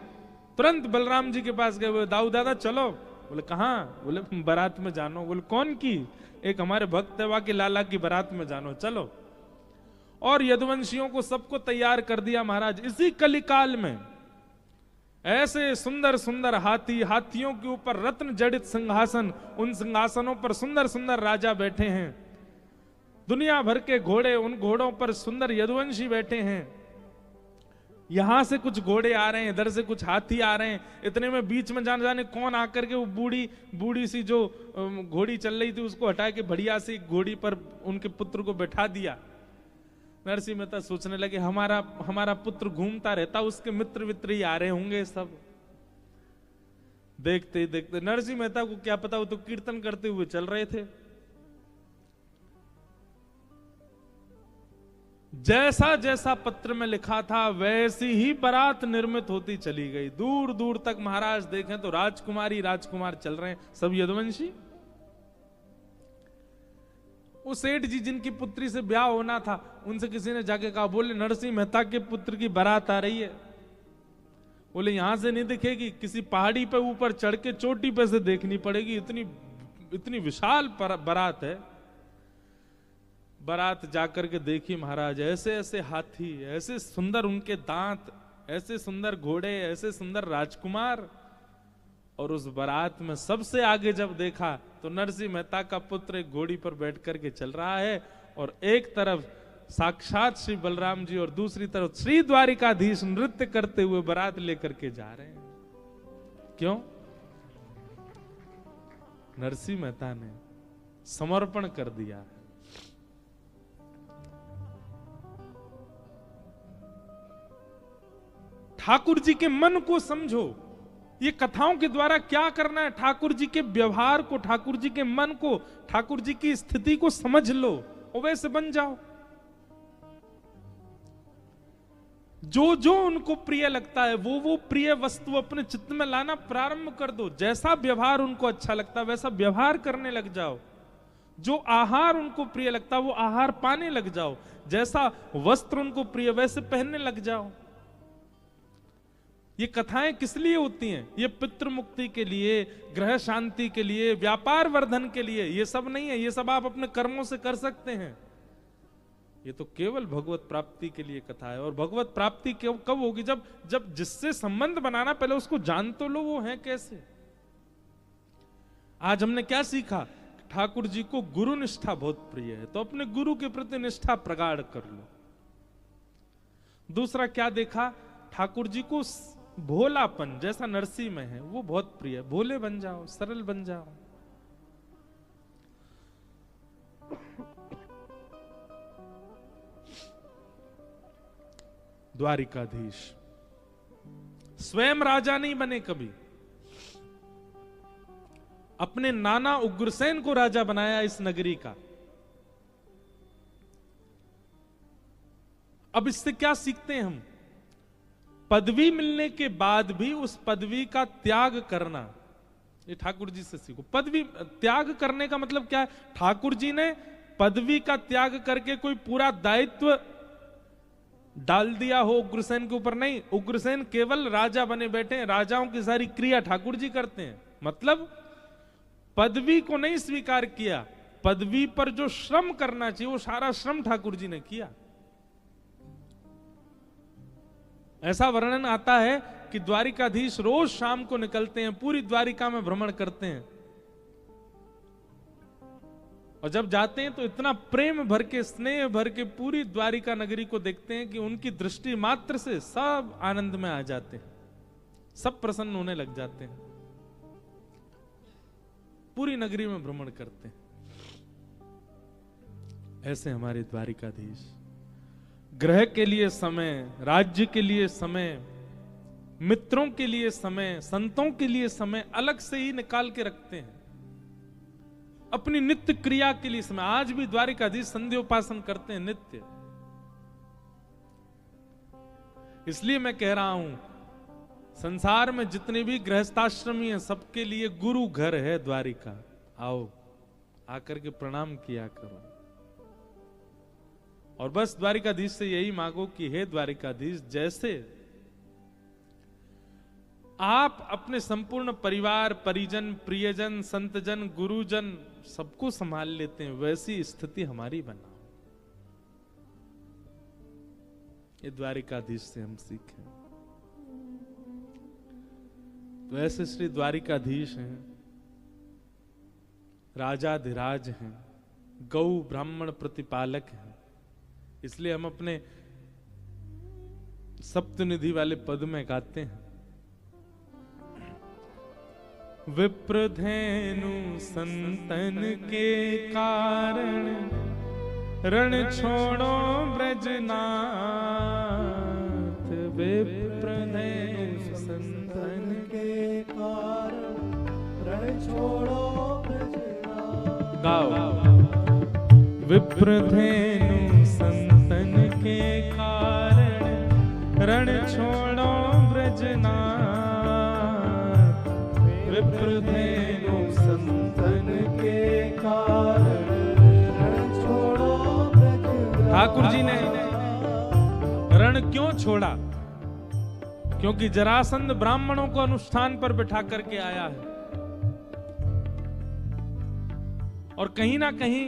तुरंत बलराम जी के पास गए, बोले दाऊ दादा चलो। बोले कहां? बोले बारात में जानो। बोले कौन की? एक हमारे भक्त है, के लाला की बारात में जानो, चलो। और यदुवंशियों को सबको तैयार कर दिया महाराज। इसी कलिकाल में ऐसे सुंदर सुंदर हाथी, हाथियों के ऊपर रत्न जड़ित सिंहासन, उन सिंहासनों पर सुंदर सुंदर राजा बैठे हैं, दुनिया भर के घोड़े, उन घोड़ों पर सुंदर यदुवंशी बैठे हैं। यहां से कुछ घोड़े आ रहे हैं, इधर से कुछ हाथी आ रहे हैं। इतने में बीच में जाने कौन आकर के वो बूढ़ी सी जो घोड़ी चल रही थी उसको हटा के बढ़िया सी घोड़ी पर उनके पुत्र को बैठा दिया। नरसिंह मेहता सोचने लगे हमारा पुत्र घूमता रहता, उसके मित्र वित्र ही आ रहे होंगे सब। देखते ही देखते नरसिंह मेहता को क्या पता, वो तो कीर्तन करते हुए चल रहे थे। जैसा जैसा पत्र में लिखा था वैसी ही बारात निर्मित होती चली गई। दूर दूर तक महाराज देखें तो राजकुमारी राजकुमार चल रहे हैं, सब यदुवंशी। वो सेठ जी जिनकी पुत्री से ब्याह होना था, उनसे किसी ने जाके कहा, बोले नरसिंह मेहता के पुत्र की बारात आ रही है। बोले यहां से नहीं दिखेगी, किसी पहाड़ी पे ऊपर चढ़ के चोटी पे से देखनी पड़ेगी, इतनी विशाल बारात है। बारात जाकर के देखी महाराज, ऐसे ऐसे हाथी, ऐसे सुंदर उनके दांत, ऐसे सुंदर घोड़े, ऐसे सुंदर राजकुमार। और उस बारात में सबसे आगे जब देखा तो नरसिंह मेहता का पुत्र एक घोड़ी पर बैठ करके चल रहा है, और एक तरफ साक्षात श्री बलराम जी और दूसरी तरफ श्री द्वारिकाधीश नृत्य करते हुए बारात लेकर के जा रहे हैं। क्यों? नरसिंह मेहता ने समर्पण कर दिया। ठाकुर जी के मन को समझो। ये कथाओं के द्वारा क्या करना है, ठाकुर जी के व्यवहार को, ठाकुर जी के मन को, ठाकुर जी की स्थिति को समझ लो और वैसे बन जाओ। जो जो उनको प्रिय लगता है वो प्रिय वस्तु अपने चित्त में लाना प्रारंभ कर दो। जैसा व्यवहार उनको अच्छा लगता है वैसा व्यवहार करने लग जाओ। जो आहार उनको प्रिय लगता है वो आहार पाने लग जाओ। जैसा वस्त्र उनको प्रिय वैसे पहनने लग जाओ। ये कथाएं किस लिए होती हैं? ये पितृ मुक्ति के लिए, ग्रह शांति के लिए, व्यापार वर्धन के लिए। ये सब नहीं है, ये सब आप अपने कर्मों से कर सकते हैं। ये तो केवल भगवत प्राप्ति के लिए कथा है। और भगवत प्राप्ति कब होगी? जब जिससे संबंध बनाना पहले उसको जान तो लो वो है कैसे। आज हमने क्या सीखा? ठाकुर जी को गुरु निष्ठा बहुत प्रिय है, तो अपने गुरु के प्रति निष्ठा प्रगाढ़ कर लो। दूसरा क्या देखा? ठाकुर जी को भोलापन, जैसा नरसिंह में है वो बहुत प्रिय है। भोले बन जाओ, सरल बन जाओ। द्वारिकाधीश स्वयं राजा नहीं बने कभी, अपने नाना उग्रसेन को राजा बनाया इस नगरी का। अब इससे क्या सीखते हैं हम? पदवी मिलने के बाद भी उस पदवी का त्याग करना, ये ठाकुर जी से सीखो। पदवी त्याग करने का मतलब क्या है? ठाकुर जी ने पदवी का त्याग करके कोई पूरा दायित्व डाल दिया हो उग्रसेन के ऊपर? नहीं, उग्रसेन केवल राजा बने बैठे हैं। राजाओं की सारी क्रिया ठाकुर जी करते हैं। मतलब पदवी को नहीं स्वीकार किया, पदवी पर जो श्रम करना चाहिए वो सारा श्रम ठाकुर जी ने किया। ऐसा वर्णन आता है कि द्वारिकाधीश रोज शाम को निकलते हैं, पूरी द्वारिका में भ्रमण करते हैं, और जब जाते हैं तो इतना प्रेम भर के, स्नेह भर के पूरी द्वारिका नगरी को देखते हैं कि उनकी दृष्टि मात्र से सब आनंद में आ जाते हैं, सब प्रसन्न होने लग जाते हैं। पूरी नगरी में भ्रमण करते हैं। ऐसे हमारे द्वारिकाधीश ग्रह के लिए समय, राज्य के लिए समय, मित्रों के लिए समय, संतों के लिए समय अलग से ही निकाल के रखते हैं। अपनी नित्य क्रिया के लिए समय। आज भी द्वारिकाधीश संध्या उपासन करते हैं नित्य। इसलिए मैं कह रहा हूं, संसार में जितने भी गृहस्थाश्रमी हैं सबके लिए गुरु घर है द्वारिका। आओ, आकर के प्रणाम किया करो। और बस द्वारिकाधीश से यही मांगो कि हे द्वारिकाधीश, जैसे आप अपने संपूर्ण परिवार, परिजन, प्रियजन, संतजन, गुरुजन सबको संभाल लेते हैं, वैसी स्थिति हमारी बनाओ। ये द्वारिकाधीश से हम सीखें। तो ऐसे श्री द्वारिकाधीश हैं, राजाधिराज हैं, गौ ब्राह्मण प्रतिपालक हैं। इसलिए हम अपने सप्तनिधि वाले पद में गाते हैं, विप्रधेनु संतन के कारण रण छोड़ो ब्रजनाथ। विप्रधेनु संतन के कारण रण छोड़ो ब्रजनाथ। गाओ। विप्रधेनु संतन के कारण रण छोड़ो ब्रजनाथ। विप्रधेनु संतन के कारण रण छोड़ो ब्रजनाथ। ठाकुर जी ने रण क्यों छोड़ा? क्योंकि जरासंध ब्राह्मणों को अनुष्ठान पर बिठा करके आया है। और कहीं ना कहीं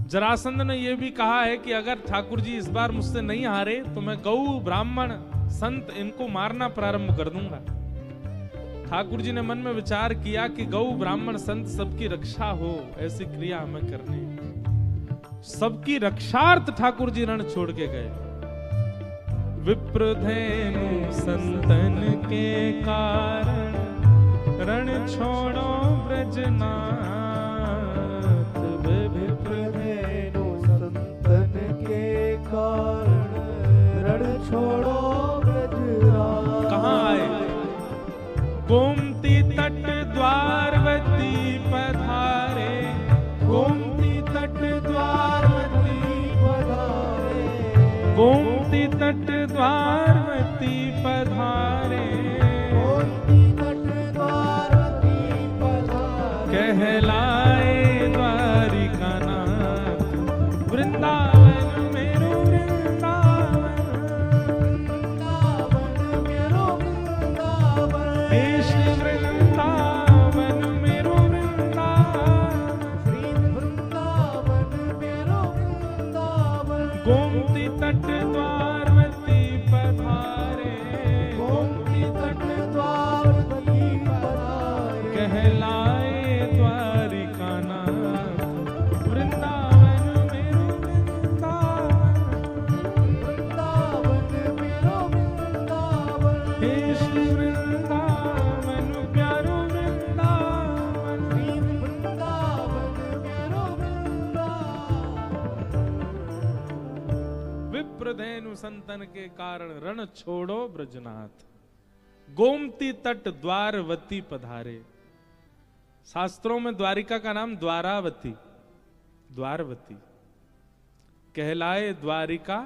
जरासंध ने यह भी कहा है कि अगर ठाकुर जी इस बार मुझसे नहीं हारे तो मैं गौ, ब्राह्मण, संत इनको मारना प्रारंभ कर दूंगा। ठाकुर जी ने मन में विचार किया कि गौ, ब्राह्मण, संत सबकी रक्षा हो, ऐसी क्रिया हमें करनी है। सबकी रक्षार्थ ठाकुर जी रण छोड़ के गए। विप्रधेनु संतन के कारण रण छोड़ो ब्रजनाथ। विप्रधेनु संतन के कारण रण छोड़ो ब्रजनाथ। गोमती तट द्वारवती पधारे, गोमती तट द्वारवती पधारे, गोमती तट द्वारवती पधारे, गोमती तट द्वारवती पधारे, कहलाए द्वारिका नाथ वृंदावन मेरो वृंदावन, वृंदावन मेरो वृंदावन, देश वृंदावन मेरो वृंदावन, श्री वृंदावन मेरो वृंदावन, गोमती तट द्वारवती पधारे, गोमती तट द्वारवती पधारे, कहलाए द्वारिका नाथ वृंदावन मेरो वृंदावन, वृंदावन मेरो वृंदावन, हे श्री वृंदावन प्यारो वृंदावन, श्री वृंदावन प्यारो वृंदावन। विप्रधेनु संतन के कारण रण छोड़ो ब्रजनाथ, गोमती तट द्वारवती पधारे। शास्त्रों में द्वारिका का नाम द्वारावती, द्वारवती, कहलाए द्वारिका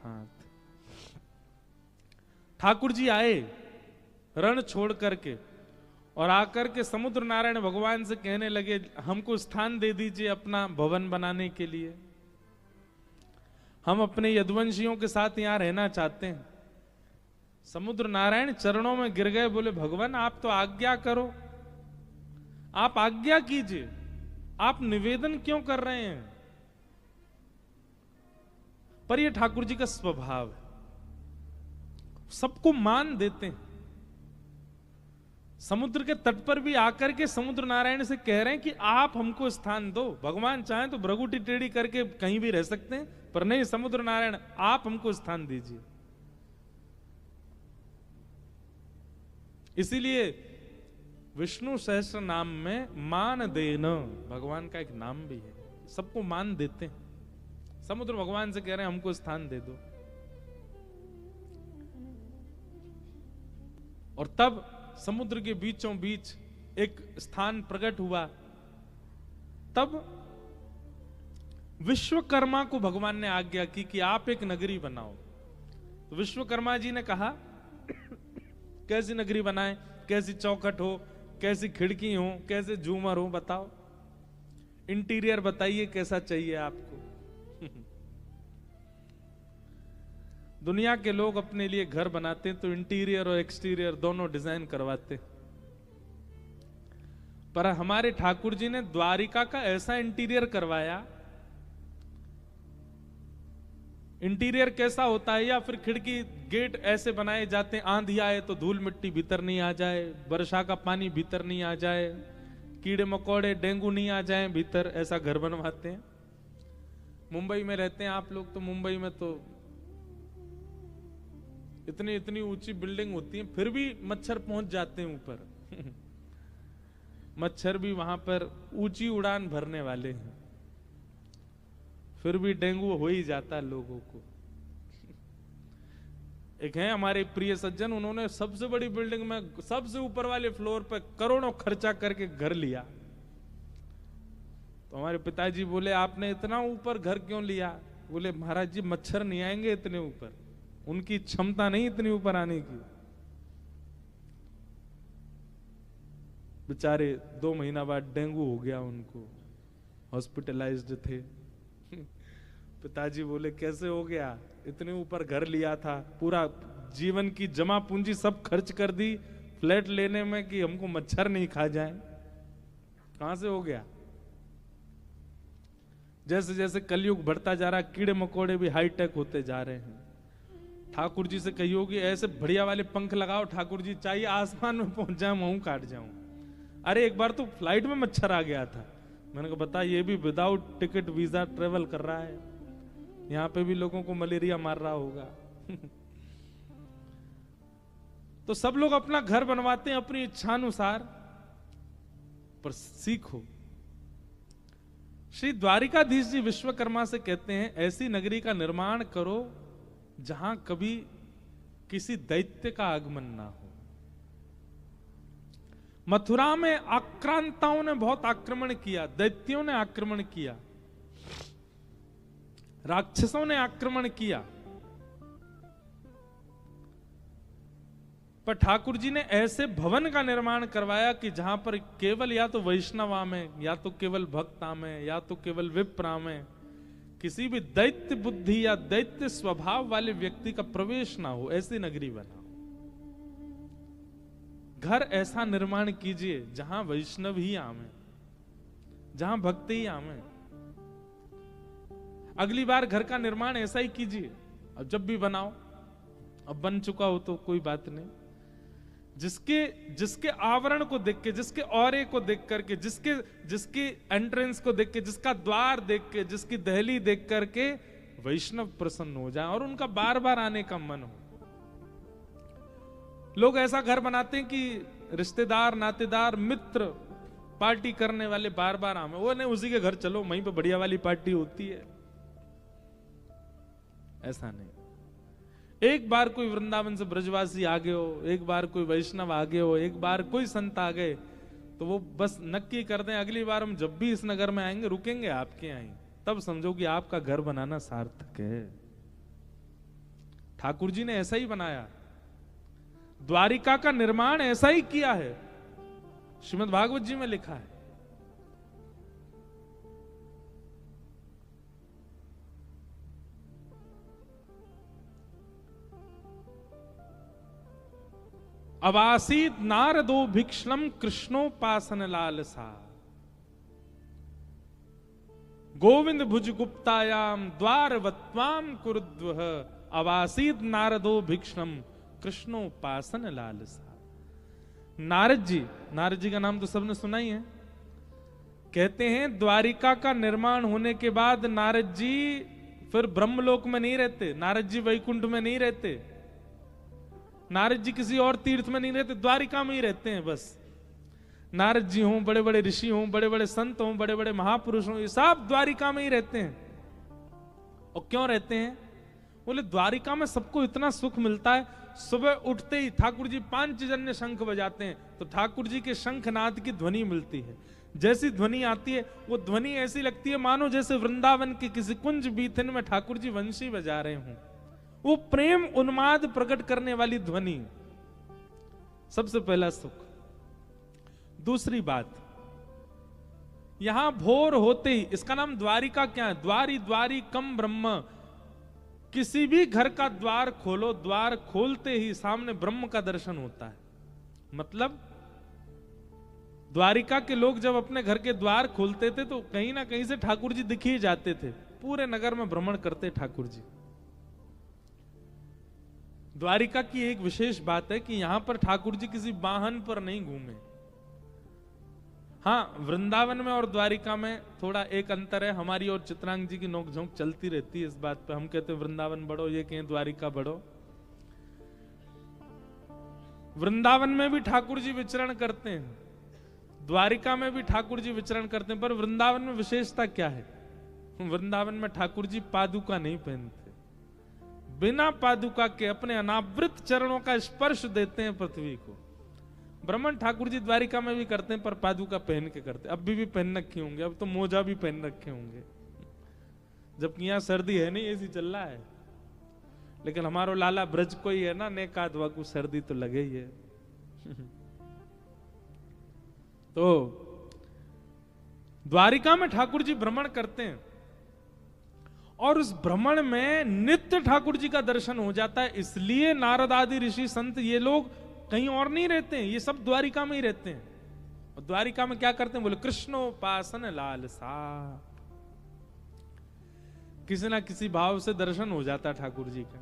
हाथ। ठाकुर जी आए रण छोड़ करके और आकर के समुद्र नारायण भगवान से कहने लगे हमको स्थान दे दीजिए अपना भवन बनाने के लिए, हम अपने यदुवंशियों के साथ यहां रहना चाहते हैं। समुद्र नारायण चरणों में गिर गए, बोले भगवान आप तो आज्ञा करो, आप आज्ञा कीजिए, आप निवेदन क्यों कर रहे हैं। पर यह ठाकुर जी का स्वभाव है, सबको मान देते हैं। समुद्र के तट पर भी आकर के समुद्र नारायण से कह रहे हैं कि आप हमको स्थान दो, भगवान चाहें तो भ्रगुटी टेढ़ी करके कहीं भी रह सकते हैं, पर नहीं समुद्र नारायण आप हमको स्थान दीजिए। इसीलिए विष्णु सहस्त्र नाम में मान देना भगवान का एक नाम भी है, सबको मान देते हैं। समुद्र भगवान से कह रहे हैं हमको स्थान दे दो। और तब समुद्र के बीचों बीच एक स्थान प्रकट हुआ। तब विश्वकर्मा को भगवान ने आज्ञा की कि आप एक नगरी बनाओ। तो विश्वकर्मा जी ने कहा कैसी नगरी बनाए, कैसी चौखट हो, कैसी खिड़की हो, कैसे झूमर हो, बताओ इंटीरियर बताइए कैसा चाहिए आपको। दुनिया के लोग अपने लिए घर बनाते हैं तो इंटीरियर और एक्सटीरियर दोनों डिजाइन करवाते, पर हमारे ठाकुर जी ने द्वारिका का ऐसा इंटीरियर करवाया। इंटीरियर कैसा होता है, या फिर खिड़की गेट ऐसे बनाए जाते हैं आंधी आए तो धूल मिट्टी भीतर नहीं आ जाए, वर्षा का पानी भीतर नहीं आ जाए, कीड़े मकोड़े डेंगू नहीं आ जाए भीतर, ऐसा घर बनवाते हैं। मुंबई में रहते हैं आप लोग, तो मुंबई में तो इतनी इतनी ऊंची बिल्डिंग होती है, फिर भी मच्छर पहुंच जाते हैं ऊपर। मच्छर भी वहां पर ऊंची उड़ान भरने वाले हैं, फिर भी डेंगू हो ही जाता है लोगों को। एक है हमारे प्रिय सज्जन, उन्होंने सबसे बड़ी बिल्डिंग में सबसे ऊपर वाले फ्लोर पर करोड़ों खर्चा करके घर लिया। तो हमारे पिताजी बोले आपने इतना ऊपर घर क्यों लिया? बोले महाराज जी मच्छर नहीं आएंगे इतने ऊपर, उनकी क्षमता नहीं इतनी ऊपर आने की। बेचारे 2 महीना बाद डेंगू हो गया उनको, हॉस्पिटलाइज्ड थे। पिताजी बोले कैसे हो गया? इतने ऊपर घर लिया था, पूरा जीवन की जमा पूंजी सब खर्च कर दी फ्लैट लेने में कि हमको मच्छर नहीं खा जाए, कहां से हो गया? जैसे जैसे कलयुग बढ़ता जा रहा, कीड़े मकोड़े भी हाईटेक होते जा रहे हैं। ठाकुर जी से कहियो कि ऐसे बढ़िया वाले पंख लगाओ ठाकुर जी, चाहिए आसमान में पहुंच जाऊं, मुंह काट जाऊं। अरे एक बार तो फ्लाइट में मच्छर आ गया था, मैंने कहा बता ये भी विदाउट टिकट वीजा ट्रेवल कर रहा है, यहां पे भी लोगों को मलेरिया मार रहा होगा। तो सब लोग अपना घर बनवाते हैं अपनी इच्छानुसार, पर सीखो। श्री द्वारिकाधीश जी विश्वकर्मा से कहते हैं ऐसी नगरी का निर्माण करो जहां कभी किसी दैत्य का आगमन ना हो। मथुरा में आक्रांताओं ने बहुत आक्रमण किया, दैत्यों ने आक्रमण किया, राक्षसों ने आक्रमण किया, पर ठाकुर जी ने ऐसे भवन का निर्माण करवाया कि जहां पर केवल या तो वैष्णव आमे, या तो केवल भक्त आमे, या तो केवल विप्र आमे, किसी भी दैत्य बुद्धि या दैत्य स्वभाव वाले व्यक्ति का प्रवेश ना हो, ऐसी नगरी बनाओ। घर ऐसा निर्माण कीजिए जहां वैष्णव ही आमे, जहां भक्त ही आमे। अगली बार घर का निर्माण ऐसा ही कीजिए। अब जब भी बनाओ, अब बन चुका हो तो कोई बात नहीं, जिसके आवरण को देख के, जिसके औरे को देख करके, जिसकी एंट्रेंस को देख के, जिसका द्वार देख के, जिसकी दहली देख करके वैष्णव प्रसन्न हो जाए और उनका बार बार आने का मन हो। लोग ऐसा घर बनाते हैं कि रिश्तेदार, नातेदार, मित्र, पार्टी करने वाले बार बार आवे। वो नहीं, उसी के घर चलो, वहीं पे बढ़िया वाली पार्टी होती है। ऐसा नहीं। एक बार कोई वृंदावन से ब्रजवासी आ गए हो, एक बार कोई वैष्णव आ गए हो, एक बार कोई संत आ गए, तो वो बस नक्की कर दें अगली बार हम जब भी इस नगर में आएंगे रुकेंगे आपके यहाँ, तब समझो कि आपका घर बनाना सार्थक है। ठाकुर जी ने ऐसा ही बनाया, द्वारिका का निर्माण ऐसा ही किया है। श्रीमद् भागवत जी में लिखा है। अवासीत नारदो भिक्षलम कृष्णोपासन लालसा, गोविंद भुज गुप्तायाम द्वारवत्वाम कुरुद्वह, अवासीत नारदो भिक्षलम कृष्णोपासन लालसा। नारद जी का नाम तो सबने सुना ही है। कहते हैं द्वारिका का निर्माण होने के बाद नारद जी फिर ब्रह्मलोक में नहीं रहते, नारद जी वैकुंठ में नहीं रहते, नारद जी किसी और तीर्थ में नहीं रहते, द्वारिका में ही रहते हैं बस। नारद जी हों, बड़े बड़े ऋषि हों, बड़े बड़े संत हों, बड़े बड़े महापुरुष हों, ये सब द्वारिका में ही रहते हैं। और क्यों रहते हैं? बोले द्वारिका में सबको इतना सुख मिलता है, सुबह उठते ही ठाकुर जी पांचजन्य शंख बजाते हैं तो ठाकुर जी के शंखनाद की ध्वनि मिलती है। जैसी ध्वनि आती है वो ध्वनि ऐसी लगती है मानो जैसे वृंदावन के किसी कुंज बीथन में ठाकुर जी वंशी बजा रहे हों। वो प्रेम उन्माद प्रकट करने वाली ध्वनि, सबसे पहला सुख। दूसरी बात, यहां भोर होते ही, इसका नाम द्वारिका क्या है? द्वारी द्वारी कम ब्रह्म। किसी भी घर का द्वार खोलो, द्वार खोलते ही सामने ब्रह्म का दर्शन होता है। मतलब द्वारिका के लोग जब अपने घर के द्वार खोलते थे तो कहीं ना कहीं से ठाकुर जी दिख ही जाते थे, पूरे नगर में भ्रमण करते ठाकुर जी। द्वारिका की एक विशेष बात है कि यहां पर ठाकुर जी किसी वाहन पर नहीं घूमे। हाँ, वृंदावन में और द्वारिका में थोड़ा एक अंतर है। हमारी और चित्रांग जी की नोकझोंक चलती रहती है इस बात पे। हम कहते हैं वृंदावन बढ़ो, ये कहें द्वारिका बढ़ो। वृंदावन में भी ठाकुर जी विचरण करते हैं, द्वारिका में भी ठाकुर जी विचरण करते हैं, पर वृंदावन में विशेषता क्या है? वृंदावन में ठाकुर जी पादुका नहीं पहनते, बिना पादुका के अपने अनावृत चरणों का स्पर्श देते हैं पृथ्वी को। ब्रह्मण ठाकुर जी द्वारिका में भी करते हैं पर पादुका पहन के करते हैं। अब भी पहन रखे होंगे, अब तो मोजा भी पहन रखे होंगे, जबकि यहाँ सर्दी है नहीं, ऐसी चल रहा है। लेकिन हमारो लाला ब्रज को ही है ना, नेका धवा को सर्दी तो लगे ही है। तो द्वारिका में ठाकुर जी भ्रमण करते हैं और उस भ्रमण में नित्य ठाकुर जी का दर्शन हो जाता है। इसलिए नारद आदि ऋषि संत ये लोग कहीं और नहीं रहते हैं, ये सब द्वारिका में ही रहते हैं। और द्वारिका में क्या करते हैं? बोले कृष्णोपासन लालसा। किसी ना किसी भाव से दर्शन हो जाता ठाकुर जी का।